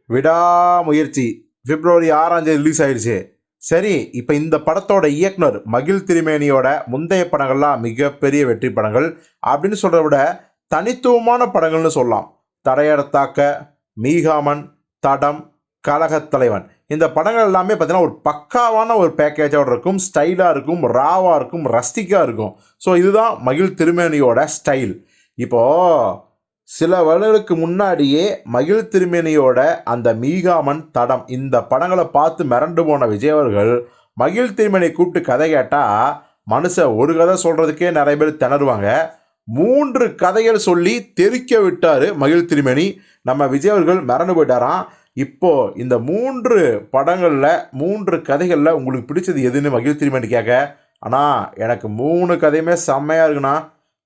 விடாமுயற்சி பிப்ரவரி 6ஆம் தேதி ரிலீஸ் ஆயிடுச்சு. சரி, இப்போ இந்த படத்தோட இயக்குனர் மகிழ் திருமேனியோட முந்தைய படங்கள்லாம் மிகப்பெரிய வெற்றி படங்கள் அப்படின்னு சொல்கிறத விட தனித்துவமான படங்கள்னு சொல்லலாம். தடையடத்தாக்க, மீகாமன், தடம், கலகத்தலைவன், இந்த படங்கள் எல்லாமே பார்த்தீங்கன்னா ஒரு பக்காவான ஒரு பேக்கேஜோட இருக்கும், ஸ்டைலாக இருக்கும், ராவாக இருக்கும், ரஸ்டிக்காக இருக்கும். ஸோ இதுதான் மகிழ் திருமேனியோட ஸ்டைல். இப்போது சில வருடங்களுக்கு முன்னாடியே மகிழ் திருமேனியோட அந்த மீகாமன், தடம் இந்த படங்களை பார்த்து மிரண்டு போன விஜய் அவர்கள் மகிழ் திருமேனியை கூப்பிட்டு கதை கேட்டால் மனுஷன் ஒரு கதை சொல்கிறதுக்கே நிறைய பேர் திணறுவாங்க. 3 கதைகள் சொல்லி தெறிக்க விட்டார் மகிழ் திருமேனி. நம்ம விஜய் அவர்கள் மிரண்டு போயிட்டாராம். இப்போ இந்த 3 படங்களில் 3 கதைகளில் உங்களுக்கு பிடிச்சது எதுன்னு மகிழ் திருமேனி கேட்க, ஆனால் எனக்கு 3 கதையுமே செம்மையாக இருக்குண்ணா,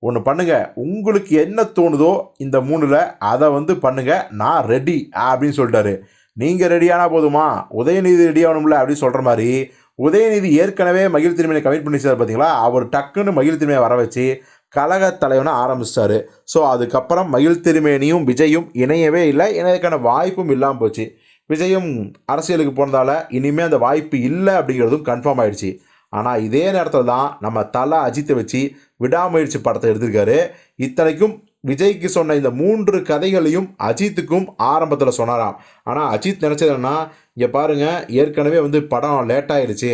ஒன்று பண்ணுங்க, உங்களுக்கு என்ன தோணுதோ இந்த 3ல் அதை பண்ணுங்க, நான் ரெடி அப்படின்னு சொல்லிட்டாரு. நீங்கள் ரெடியானா போதுமா, உதயநிதி ரெடி ஆகணும்ல அப்படின்னு சொல்கிற மாதிரி உதயநிதி ஏற்கனவே மகிழ் திருமேனி கமிட் பண்ணிச்சார் பார்த்தீங்களா, அவர் டக்குன்னு மகிழ் திருமேனியை வர வச்சு கழகத் தலைவனை ஆரம்பிச்சிட்டாரு. ஸோ அதுக்கப்புறம் மகிழ் திருமேனியும் விஜயும் இணையவே இல்லை, இணையதுக்கான வாய்ப்பும் இல்லாமல் போச்சு. விஜயும் அரசியலுக்கு போனதால் இனிமேல் அந்த வாய்ப்பு இல்லை அப்படிங்கிறதும் கன்ஃபார்ம் ஆயிடுச்சு. ஆனால் இதே நேரத்தில் தான் நம்ம தலை அஜித்தை வச்சு விடாமுயற்சி படத்தை எடுத்திருக்காரு. இத்தனைக்கும் விஜய்க்கு சொன்ன இந்த 3 கதைகளையும் அஜித்துக்கும் ஆரம்பத்தில் சொன்னாராம். ஆனால் அஜித் நினச்சது என்னன்னா, இங்கே பாருங்கள், ஏற்கனவே படம் லேட் ஆயிடுச்சு,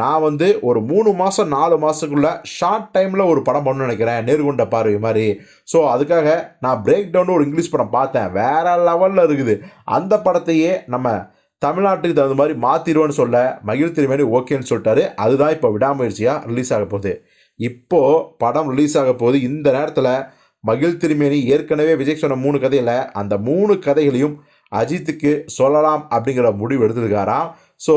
நான் ஒரு 3 மாதம் 4 மாதத்துக்குள்ளே ஷார்ட் டைமில் ஒரு படம் பண்ணணும்னு நினைக்கிறேன், நேர்கொண்ட பார்வை மாதிரி. ஸோ அதுக்காக நான் பிரேக் டவுன் ஒரு இங்கிலீஷ் படம் பார்த்தேன், வேறு லெவலில் இருக்குது, அந்த படத்தையே நம்ம தமிழ்நாட்டுக்கு தகுந்த மாதிரி மாற்றிடுவோன்னு சொல்ல மகிழ் திருமேனி ஓகேன்னு சொல்லிட்டாரு. அதுதான் இப்போ விடாமுயற்சியாக ரிலீஸ் ஆக போகுது. இப்போது படம் ரிலீஸ் ஆக போகுது. இந்த நேரத்தில் மகிழ் திருமேனி ஏற்கனவே விஜய் சொன்ன 3 கதையில் அந்த 3 கதைகளையும் அஜித்துக்கு சொல்லலாம் அப்படிங்கிற முடிவு எடுத்திருக்காராம். ஸோ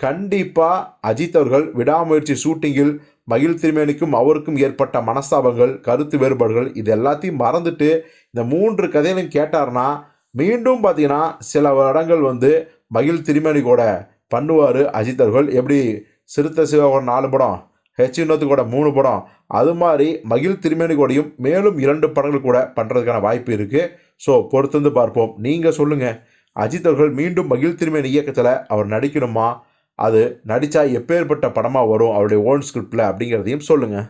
கண்டிப்பாக அஜித் அவர்கள் விடாமுயற்சி ஷூட்டிங்கில் மகிழ் திருமேனிக்கும் அவருக்கும் ஏற்பட்ட மனஸ்தாபங்கள், கருத்து வேறுபாடுகள் இது எல்லாத்தையும் மறந்துட்டு இந்த 3 கதைகளையும் கேட்டார்னா மீண்டும் பார்த்தீங்கன்னா சில வருடங்கள் மகிழ் திருமேனி கூட பண்ணுவார் அஜித் அவர்கள். எப்படி சிறுத்தை சிவாவோட 4 படம், ஹெச் வினோத்து கூட 3 படம், அது மாதிரி மகிழ் திருமேனி கூடயும் மேலும் 2 படங்கள் கூட பண்ணுறதுக்கான வாய்ப்பு இருக்குது. ஸோ பொறுத்திருந்து பார்ப்போம். நீங்கள் சொல்லுங்கள், அஜித் அவர்கள் மீண்டும் மகிழ் திருமேனி இயக்கத்தில் அவர் நடிக்கணுமா, அது நடித்தா எப்பேற்பட்ட படமாக வரும் அவருடைய ஓன் ஸ்கிரிப்டில் அப்படிங்கிறதையும் சொல்லுங்கள்.